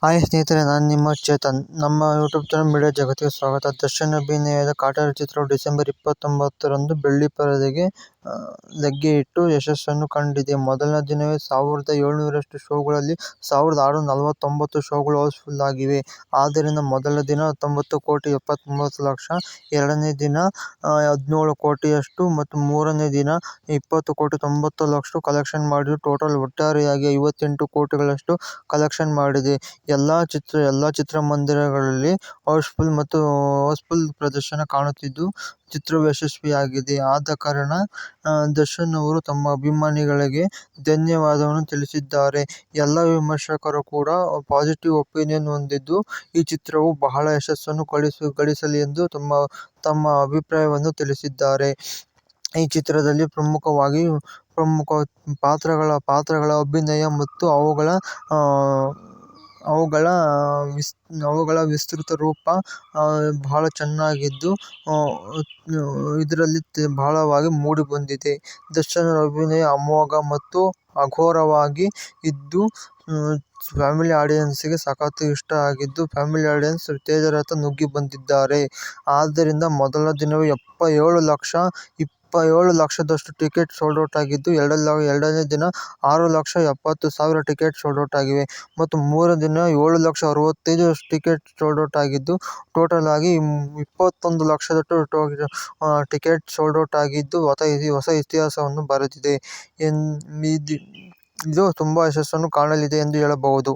Hi ಸ್ನೇಹಿತರೆ, ನಾನು ನಿಮ್ಮ ಚೇತನ್. ನಮ್ಮ ಯೂಟ್ಯೂಬ್ ಚಾನಲ್ ಮೀಡಿಯಾ ಜಗತ್ತಿಗೆ ಸ್ವಾಗತ. ದರ್ಶನ್ ಅಭಿನಯದ ಕಾಟೇರ ಚಿತ್ರವು ಡಿಸೆಂಬರ್ 29ರಂದು ಬೆಳ್ಳಿ ಪರದೆಗೆ ಲಗ್ಗೆ ಇಟ್ಟು ಯಶಸ್ಸನ್ನು ಕಂಡಿದೆ. ಮೊದಲನೇ ದಿನವೇ 1700ರಷ್ಟು ಶೋಗಳಲ್ಲಿ 1649 ಶೋಗಳು ಹೌಸ್ಫುಲ್ ಆಗಿವೆ. ಆದ್ದರಿಂದ ಮೊದಲ ದಿನ 19,73,00,000, ಎರಡನೇ ದಿನ 17 ಕೋಟಿಯಷ್ಟು ಮತ್ತು ಮೂರನೇ ದಿನ 20,90,00,000 ಕಲೆಕ್ಷನ್ ಮಾಡಿದ್ದು ಟೋಟಲ್ ಒಟ್ಟಾರೆಯಾಗಿ 58 ಕೋಟಿಗಳಷ್ಟು ಕಲೆಕ್ಷನ್ ಮಾಡಿದೆ. ಎಲ್ಲಾ ಚಿತ್ರಮಂದಿರಗಳಲ್ಲಿ ಹೌಸ್ಫುಲ್ ಪ್ರದರ್ಶನ ಕಾಣುತ್ತಿದ್ದು ಚಿತ್ರವು ಯಶಸ್ವಿಯಾಗಿದೆ. ಆದ ಕಾರಣ ದರ್ಶನ್ ಅವರು ತಮ್ಮ ಅಭಿಮಾನಿಗಳಿಗೆ ಧನ್ಯವಾದವನ್ನು ತಿಳಿಸಿದ್ದಾರೆ. ಎಲ್ಲ ವಿಮರ್ಶಕರು ಕೂಡ ಪಾಸಿಟಿವ್ ಒಪಿನಿಯನ್ ಹೊಂದಿದ್ದು, ಈ ಚಿತ್ರವು ಬಹಳ ಯಶಸ್ಸನ್ನು ಗಳಿಸಲಿ ಎಂದು ತಮ್ಮ ಅಭಿಪ್ರಾಯವನ್ನು ತಿಳಿಸಿದ್ದಾರೆ. ಈ ಚಿತ್ರದಲ್ಲಿ ಪ್ರಮುಖ ಪಾತ್ರಗಳ ಅಭಿನಯ ಮತ್ತು ಅವುಗಳ ವಿಸ್ತೃತ ರೂಪ ಬಹಳ ಚೆನ್ನಾಗಿದ್ದು ಇದರಲ್ಲಿ ಬಹಳವಾಗಿ ಮೂಡಿ ಬಂದಿದೆ. ದರ್ಶನ್ ಅವರ ಅಭಿನಯ ಅಮೋಘ ಮತ್ತು ಅಘೋರವಾಗಿ ಇದ್ದು ಫ್ಯಾಮಿಲಿ ಆಡಿಯನ್ಸ್ಗೆ ಸಖತ್ ಇಷ್ಟ ಆಗಿದ್ದು, ಫ್ಯಾಮಿಲಿ ಆಡಿಯನ್ಸ್ ತೇಜರಥ ನುಗ್ಗಿ ಬಂದಿದ್ದಾರೆ. ಆದ್ದರಿಂದ ಮೊದಲ ದಿನವೇ 27 ಲಕ್ಷದಷ್ಟು ಟಿಕೆಟ್ ಸೋಲ್ಡ್ ಔಟ್ ಆಗಿದ್ದು, ಎರಡನೇ ದಿನ 6,70,000 ಟಿಕೆಟ್ ಸೋಲ್ಡ್ ಔಟ್ ಆಗಿವೆ ಮತ್ತು ಮೂರನೇ ದಿನ 7,65,000 ಟಿಕೆಟ್ ಸೋಲ್ಡ್ ಔಟ್ ಆಗಿದ್ದು, ಟೋಟಲ್ ಆಗಿ 21 ಲಕ್ಷದಷ್ಟು ಟಿಕೆಟ್ ಸೋಲ್ಡ್ ಔಟ್ ಆಗಿದ್ದು ಹೊಸ ಇತಿಹಾಸವನ್ನು ಬರೆದಿದೆ. ಇದು ತುಂಬಾ ಯಶಸ್ಸನ್ನು ಕಾಣಲಿದೆ ಎಂದು ಹೇಳಬಹುದು.